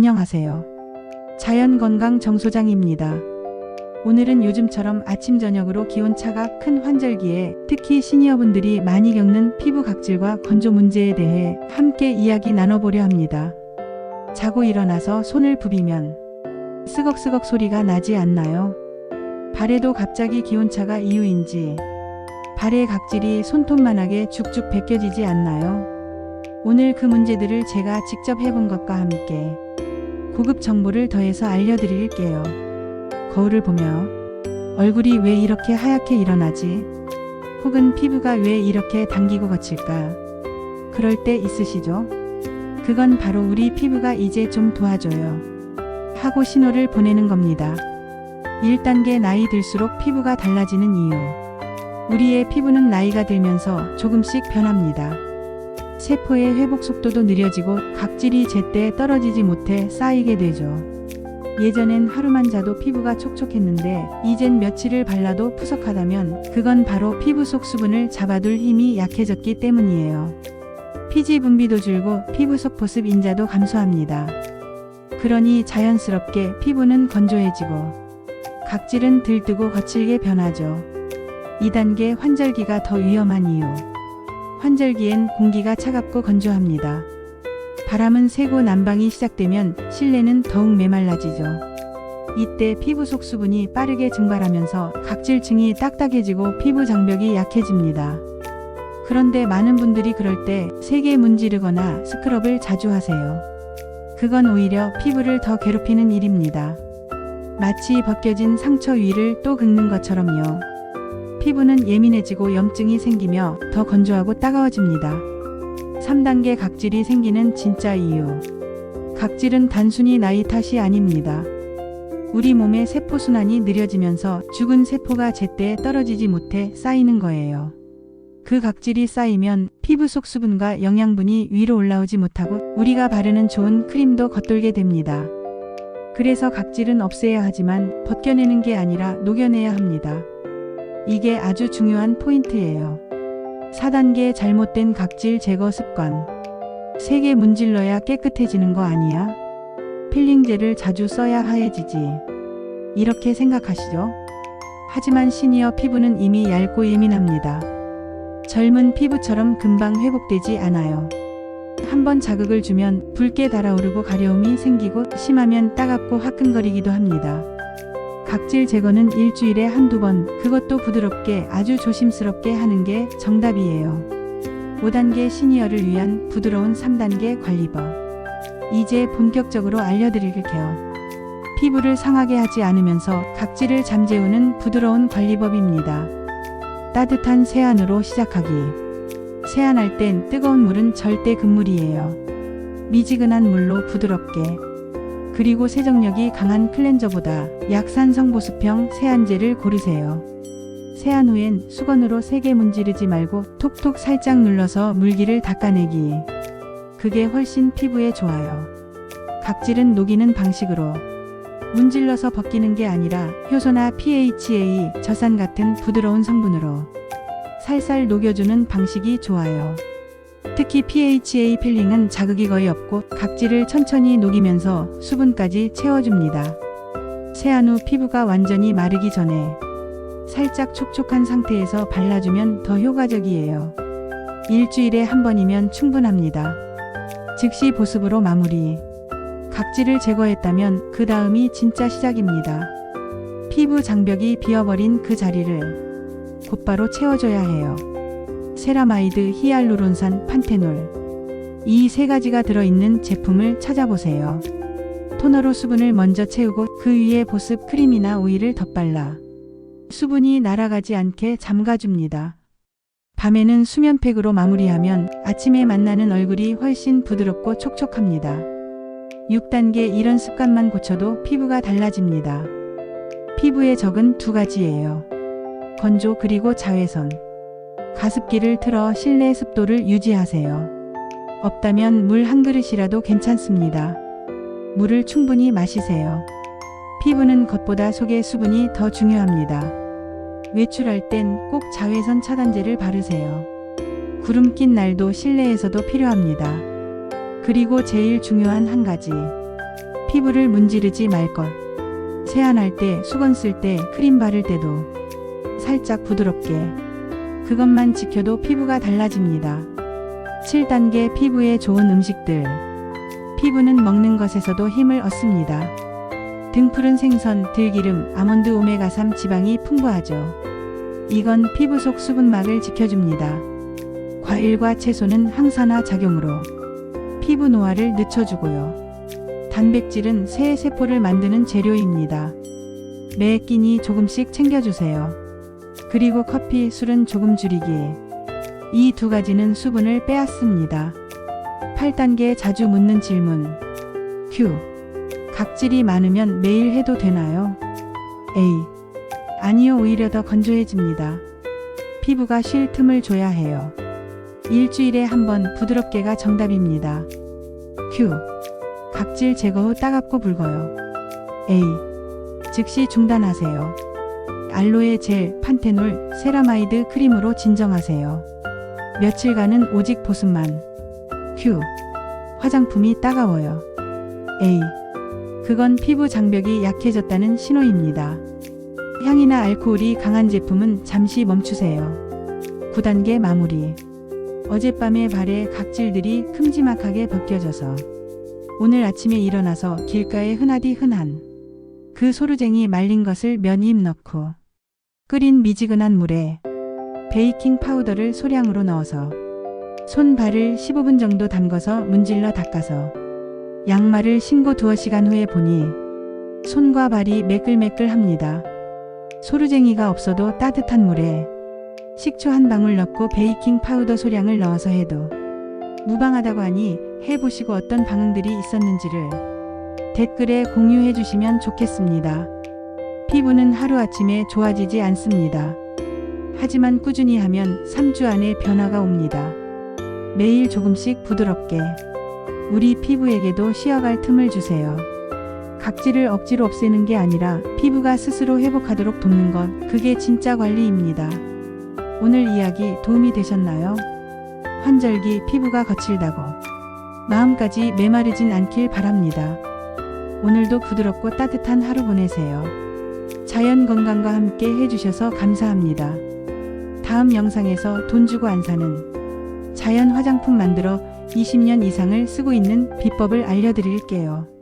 안녕하세요. 자연건강 정소장입니다. 오늘은 요즘처럼 아침 저녁으로 기온차가 큰 환절기에 특히 시니어분들이 많이 겪는 피부 각질과 건조 문제에 대해 함께 이야기 나눠보려 합니다. 자고 일어나서 손을 부비면 쓰걱쓰걱 소리가 나지 않나요? 발에도 갑자기 기온차가 이유인지 발의 각질이 손톱만하게 죽죽 벗겨지지 않나요? 오늘 그 문제들을 제가 직접 해본 것과 함께 고급 정보를 더해서 알려드릴게요. 거울을 보며 얼굴이 왜 이렇게 하얗게 일어나지? 혹은 피부가 왜 이렇게 당기고 거칠까? 그럴 때 있으시죠? 그건 바로 우리 피부가 이제 좀 도와줘요 하고 신호를 보내는 겁니다. 1단계 나이 들수록 피부가 달라지는 이유. 우리의 피부는 나이가 들면서 조금씩 변합니다. 세포의 회복 속도도 느려지고 각질이 제때 떨어지지 못해 쌓이게 되죠. 예전엔 하루만 자도 피부가 촉촉했는데 이젠 며칠을 발라도 푸석하다면 그건 바로 피부 속 수분을 잡아둘 힘이 약해졌기 때문이에요. 피지 분비도 줄고 피부 속 보습 인자도 감소합니다. 그러니 자연스럽게 피부는 건조해지고 각질은 들뜨고 거칠게 변하죠. 2단계 환절기가 더 위험한 이유. 환절기엔 공기가 차갑고 건조합니다. 바람은 세고 난방이 시작되면 실내는 더욱 메말라지죠. 이때 피부 속 수분이 빠르게 증발하면서 각질층이 딱딱해지고 피부 장벽이 약해집니다. 그런데 많은 분들이 그럴 때 세게 문지르거나 스크럽을 자주 하세요. 그건 오히려 피부를 더 괴롭히는 일입니다. 마치 벗겨진 상처 위를 또 긁는 것처럼요. 피부는 예민해지고 염증이 생기며 더 건조하고 따가워집니다. 3단계 각질이 생기는 진짜 이유. 각질은 단순히 나이 탓이 아닙니다. 우리 몸의 세포순환이 느려지면서 죽은 세포가 제때 떨어지지 못해 쌓이는 거예요. 그 각질이 쌓이면 피부 속 수분과 영양분이 위로 올라오지 못하고 우리가 바르는 좋은 크림도 겉돌게 됩니다. 그래서 각질은 없애야 하지만 벗겨내는 게 아니라 녹여내야 합니다. 이게 아주 중요한 포인트예요. 4단계 잘못된 각질 제거 습관. 세게 문질러야 깨끗해지는 거 아니야? 필링젤을 자주 써야 하얘지지. 이렇게 생각하시죠? 하지만 시니어 피부는 이미 얇고 예민합니다. 젊은 피부처럼 금방 회복되지 않아요. 한번 자극을 주면 붉게 달아오르고 가려움이 생기고 심하면 따갑고 화끈거리기도 합니다. 각질 제거는 일주일에 한두 번, 그것도 부드럽게 아주 조심스럽게 하는 게 정답이에요. 5단계 시니어를 위한 부드러운 3단계 관리법. 이제 본격적으로 알려드릴게요. 피부를 상하게 하지 않으면서 각질을 잠재우는 부드러운 관리법입니다. 따뜻한 세안으로 시작하기. 세안할 땐 뜨거운 물은 절대 금물이에요. 미지근한 물로 부드럽게. 그리고 세정력이 강한 클렌저보다 약산성 보습형 세안젤을 고르세요. 세안 후엔 수건으로 세게 문지르지 말고 톡톡 살짝 눌러서 물기를 닦아내기. 그게 훨씬 피부에 좋아요. 각질은 녹이는 방식으로. 문질러서 벗기는 게 아니라 효소나 PHA, 젖산 같은 부드러운 성분으로 살살 녹여주는 방식이 좋아요. 특히 PHA 필링은 자극이 거의 없고 각질을 천천히 녹이면서 수분까지 채워줍니다. 세안 후 피부가 완전히 마르기 전에 살짝 촉촉한 상태에서 발라주면 더 효과적이에요. 일주일에 한 번이면 충분합니다. 즉시 보습으로 마무리. 각질을 제거했다면 그 다음이 진짜 시작입니다. 피부 장벽이 비어버린 그 자리를 곧바로 채워줘야 해요. 세라마이드, 히알루론산, 판테놀. 이 세 가지가 들어있는 제품을 찾아보세요. 토너로 수분을 먼저 채우고 그 위에 보습 크림이나 오일을 덧발라 수분이 날아가지 않게 잠가줍니다. 밤에는 수면팩으로 마무리하면 아침에 만나는 얼굴이 훨씬 부드럽고 촉촉합니다. 6단계 이런 습관만 고쳐도 피부가 달라집니다. 피부의 적은 두 가지예요. 건조 그리고 자외선. 가습기를 틀어 실내 습도를 유지하세요. 없다면 물 한 그릇이라도 괜찮습니다. 물을 충분히 마시세요. 피부는 겉보다 속의 수분이 더 중요합니다. 외출할 땐 꼭 자외선 차단제를 바르세요. 구름 낀 날도 실내에서도 필요합니다. 그리고 제일 중요한 한 가지. 피부를 문지르지 말 것. 세안할 때, 수건 쓸 때, 크림 바를 때도 살짝 부드럽게. 그것만 지켜도 피부가 달라집니다. 7단계 피부에 좋은 음식들. 피부는 먹는 것에서도 힘을 얻습니다. 등푸른 생선, 들기름, 아몬드 오메가3 지방이 풍부하죠. 이건 피부 속 수분막을 지켜줍니다. 과일과 채소는 항산화 작용으로 피부 노화를 늦춰주고요. 단백질은 새 세포를 만드는 재료입니다. 매 끼니 조금씩 챙겨주세요. 그리고 커피, 술은 조금 줄이기. 이 두 가지는 수분을 빼앗습니다. 8단계 자주 묻는 질문. Q. 각질이 많으면 매일 해도 되나요? A. 아니요, 오히려 더 건조해집니다. 피부가 쉴 틈을 줘야 해요. 일주일에 한 번 부드럽게가 정답입니다. Q. 각질 제거 후 따갑고 붉어요. A. 즉시 중단하세요. 알로에 젤, 판테놀, 세라마이드 크림으로 진정하세요. 며칠간은 오직 보습만. Q. 화장품이 따가워요. A. 그건 피부 장벽이 약해졌다는 신호입니다. 향이나 알코올이 강한 제품은 잠시 멈추세요. 9단계 마무리. 어젯밤에 발에 각질들이 큼지막하게 벗겨져서 오늘 아침에 일어나서 길가에 흔하디 흔한 그 소르쟁이 말린 것을 몇 입 넣고 끓인 미지근한 물에 베이킹 파우더를 소량으로 넣어서 손 발을 15분 정도 담궈서 문질러 닦아서 양말을 신고 두어 시간 후에 보니 손과 발이 매끌매끌합니다. 소르쟁이가 없어도 따뜻한 물에 식초 한 방울 넣고 베이킹 파우더 소량을 넣어서 해도 무방하다고 하니 해보시고 어떤 반응들이 있었는지를 댓글에 공유해 주시면 좋겠습니다. 피부는 하루아침에 좋아지지 않습니다. 하지만 꾸준히 하면 3주 안에 변화가 옵니다. 매일 조금씩 부드럽게 우리 피부에게도 쉬어갈 틈을 주세요. 각질을 억지로 없애는 게 아니라 피부가 스스로 회복하도록 돕는 것, 그게 진짜 관리입니다. 오늘 이야기 도움이 되셨나요? 환절기 피부가 거칠다고 마음까지 메마르진 않길 바랍니다. 오늘도 부드럽고 따뜻한 하루 보내세요. 자연 건강과 함께 해주셔서 감사합니다. 다음 영상에서 돈 주고 안 사는 자연 화장품 만들어 20년 이상을 쓰고 있는 비법을 알려드릴게요.